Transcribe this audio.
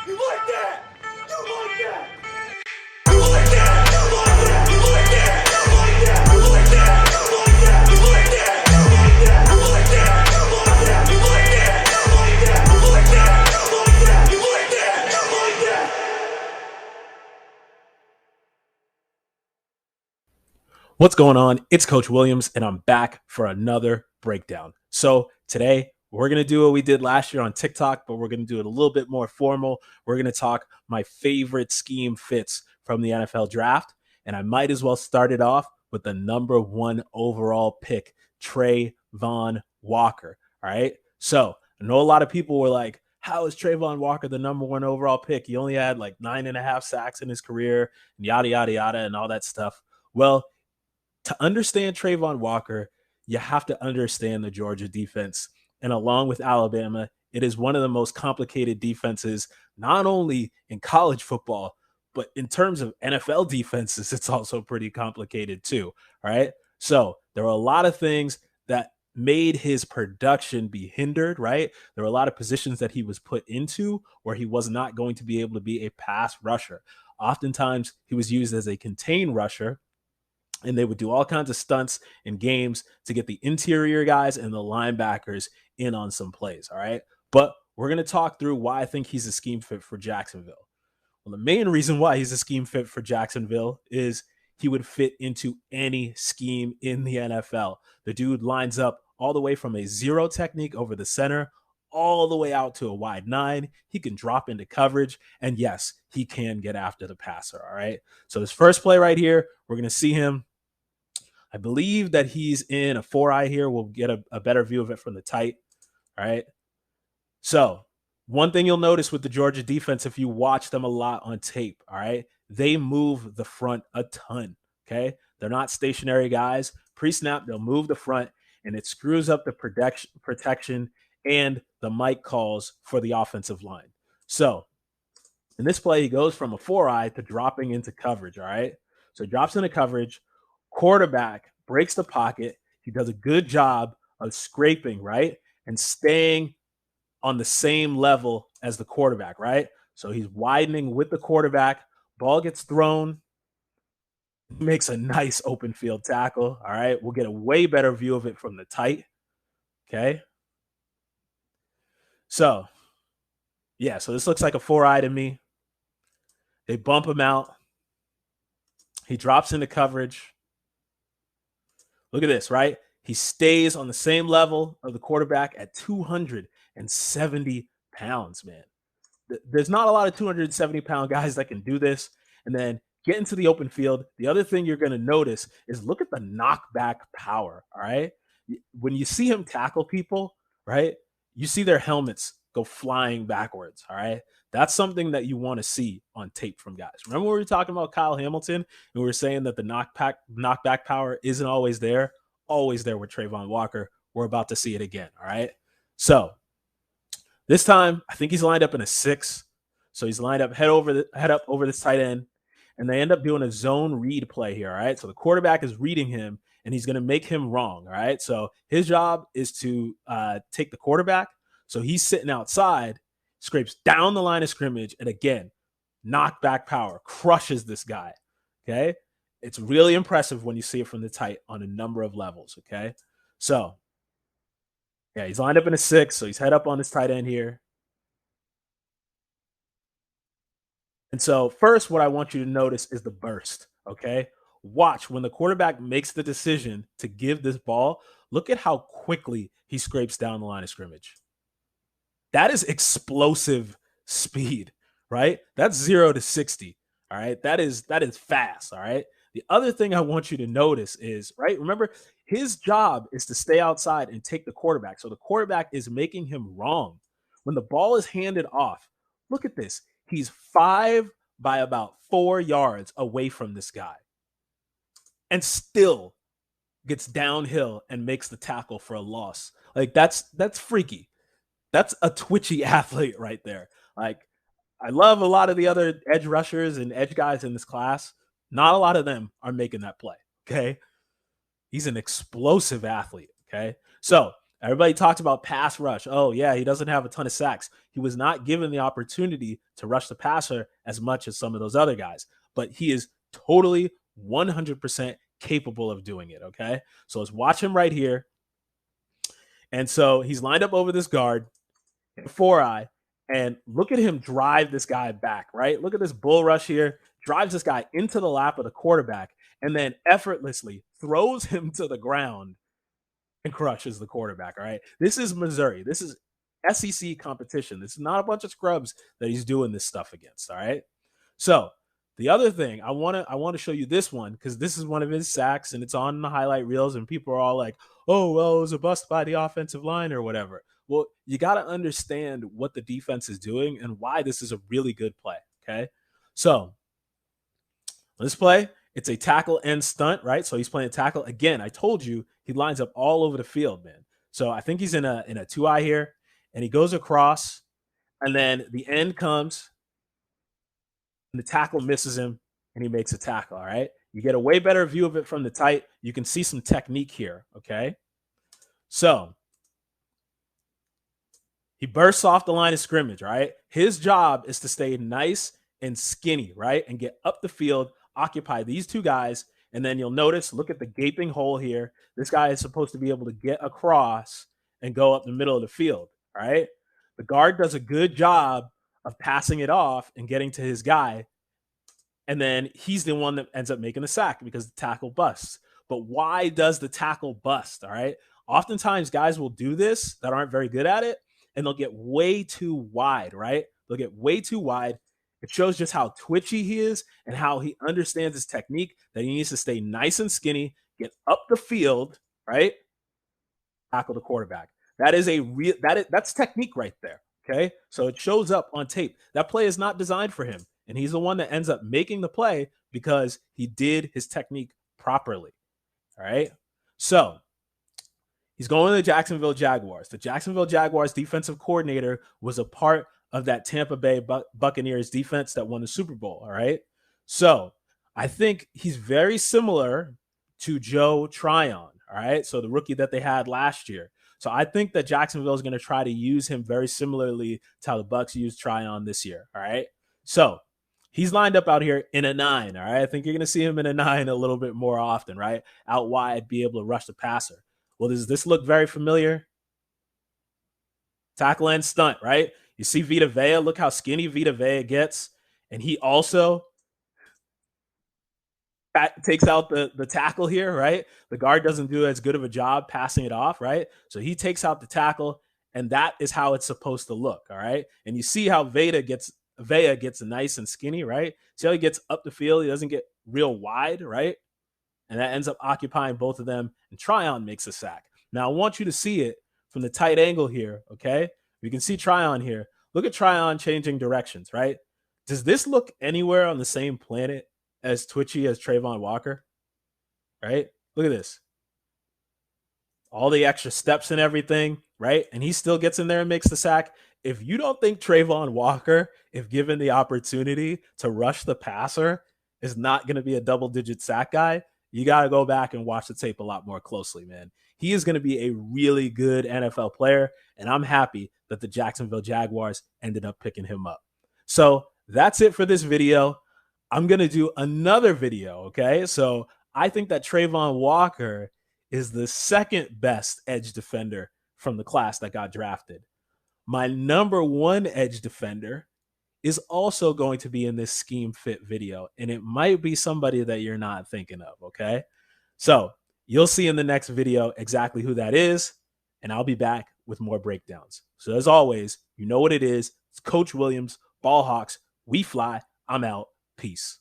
You like that? You like that? You like that? You like that? You like that? You like that? You like that? You like that? You like that? You like that? You like that? You like that? You like that? You like that? You like that? You like that? You like that? You like that? What's going on? It's Coach Williams, and I'm back for another breakdown. So today, we're going to do what we did last year on TikTok, but we're going to do it a little bit more formal. We're going to talk my favorite scheme fits from the NFL draft, and I might as well start it off with the number one overall pick, Travon Walker. All right? So I know a lot of people were like, how is Travon Walker the number one overall pick? He only had like 9.5 sacks in his career, and yada, yada, yada, and all that stuff. Well, to understand Travon Walker, you have to understand the Georgia defense. And along with Alabama, it is one of the most complicated defenses, not only in college football, but in terms of NFL defenses, it's also pretty complicated too. All right. So there were a lot of things that made his production be hindered, right? There were a lot of positions that he was put into where he was not going to be able to be a pass rusher. Oftentimes, he was used as a contained rusher, and they would do all kinds of stunts in games to get the interior guys and the linebackers in on some plays. All right. But we're going to talk through why I think he's a scheme fit for Jacksonville. Well, the main reason why he's a scheme fit for Jacksonville is he would fit into any scheme in the NFL. The dude lines up all the way from a zero technique over the center all the way out to a wide nine. He can drop into coverage, and yes, he can get after the passer. All right. So his first play right here, we're going to see him. I believe that he's in a 4-eye here. We'll get a better view of it from the tight. All right. So one thing you'll notice with the Georgia defense, if you watch them a lot on tape, all right, they move the front a ton. Okay. They're not stationary guys. Pre-snap, they'll move the front, and it screws up the protection and the mic calls for the offensive line. So in this play, he goes from a 4-eye to dropping into coverage. All right. So he drops into coverage. Quarterback breaks the pocket. He does a good job of scraping, right? And staying on the same level as the quarterback, right? So he's widening with the quarterback. Ball gets thrown. He makes a nice open field tackle. All right. We'll get a way better view of it from the tight. Okay. So, yeah. So this looks like a 4-eye to me. They bump him out. He drops into coverage. Look at this, right? He stays on the same level of the quarterback at 270 pounds, man. There's not a lot of 270-pound guys that can do this. And then get into the open field. The other thing you're going to notice is look at the knockback power, all right? When you see him tackle people, right, you see their helmets go flying backwards, all right? That's something that you want to see on tape from guys. Remember when we were talking about Kyle Hamilton and we were saying that the knockback power isn't always there? Always there with Travon Walker. We're about to see it again, all right? So this time, I think he's lined up in a 6. So he's lined up head up over this tight end, and they end up doing a zone read play here, all right? So the quarterback is reading him, and he's going to make him wrong, all right? So his job is to take the quarterback. So he's sitting outside, scrapes down the line of scrimmage, and again, knockback power, crushes this guy, okay? It's really impressive when you see it from the tight on a number of levels, okay? So, yeah, he's lined up in a 6, so he's head up on his tight end here. And so first, what I want you to notice is the burst, okay? Watch when the quarterback makes the decision to give this ball, look at how quickly he scrapes down the line of scrimmage. That is explosive speed, right? That's 0 to 60, all right? That is fast, all right? The other thing I want you to notice is, right, remember, his job is to stay outside and take the quarterback. So the quarterback is making him wrong. When the ball is handed off, look at this. He's 5 by about 4 yards away from this guy and still gets downhill and makes the tackle for a loss. Like, that's freaky. That's a twitchy athlete right there. Like, I love a lot of the other edge rushers and edge guys in this class. Not a lot of them are making that play, okay? He's an explosive athlete, okay? So Everybody talks about pass rush. Oh, yeah, he doesn't have a ton of sacks. He was not given the opportunity to rush the passer as much as some of those other guys, but he is totally 100% capable of doing it, okay? So let's watch him right here. And so he's lined up over this guard, four eye, and look at him drive this guy back, right? Look at this bull rush here, drives this guy into the lap of the quarterback, and then effortlessly throws him to the ground and crushes the quarterback. All right. This is Missouri. This is SEC competition. This is not a bunch of scrubs that he's doing this stuff against. All right. So the other thing I want to show you this one because this is one of his sacks and it's on the highlight reels and people are all like, oh, well, it was a bust by the offensive line or whatever. Well, you got to understand what the defense is doing and why this is a really good play. Okay. So this play, it's a tackle and stunt, right? So he's playing tackle. Again, I told you he lines up all over the field, man. So I think he's in a two eye here and he goes across and then the end comes and the tackle misses him and he makes a tackle, all right? You get a way better view of it from the tight. You can see some technique here, okay? So he bursts off the line of scrimmage, right? His job is to stay nice and skinny, right? And get up the field, occupy these two guys, and then you'll notice, look at the gaping hole here. This guy is supposed to be able to get across and go up the middle of the field, right? The guard does a good job of passing it off and getting to his guy, and then he's the one that ends up making the sack because the tackle busts. But why does the tackle bust, all right? Oftentimes, guys will do this that aren't very good at it, and they'll get way too wide, right? They'll get way too wide. It shows just how twitchy he is and how he understands his technique, that he needs to stay nice and skinny, get up the field, right? Tackle the quarterback. That is that's technique right there. Okay. So it shows up on tape. That play is not designed for him. And he's the one that ends up making the play because he did his technique properly. All right. So he's going to the Jacksonville Jaguars. The Jacksonville Jaguars defensive coordinator was a part of that Tampa Bay Buccaneers defense that won the Super Bowl. All right. So I think he's very similar to Joe Tryon. All right. So the rookie that they had last year. So I think that Jacksonville is going to try to use him very similarly to how the Bucs used Tryon this year. All right. So he's lined up out here in a 9. All right. I think you're going to see him in a 9 a little bit more often, right? Out wide, be able to rush the passer. Well, does this look very familiar? Tackle and stunt, right? You see Vita Vea. Look how skinny Vita Vea gets. And he also takes out the tackle here, right? The guard doesn't do as good of a job passing it off, right? So he takes out the tackle, and that is how it's supposed to look, all right? And you see how Vea gets nice and skinny, right? See how he gets up the field? He doesn't get real wide, right? And that ends up occupying both of them, and Tryon makes a sack. Now, I want you to see it from the tight angle here, okay? You can see Tryon here. Look at Tryon changing directions, right? Does this look anywhere on the same planet as twitchy as Travon Walker, right? Look at this. All the extra steps and everything, right? And he still gets in there and makes the sack. If you don't think Travon Walker, if given the opportunity to rush the passer, is not going to be a double-digit sack guy, you got to go back and watch the tape a lot more closely, man. He is going to be a really good NFL player, and I'm happy that the Jacksonville Jaguars ended up picking him up. So that's it for this video. I'm going to do another video, okay? So I think that Travon Walker is the second best edge defender from the class that got drafted. My number one edge defender is also going to be in this scheme fit video, and it might be somebody that you're not thinking of, okay? So you'll see in the next video exactly who that is, and I'll be back with more breakdowns. So as always, you know what it is. It's Coach Williams, Ball Hawks. We fly. I'm out. Peace.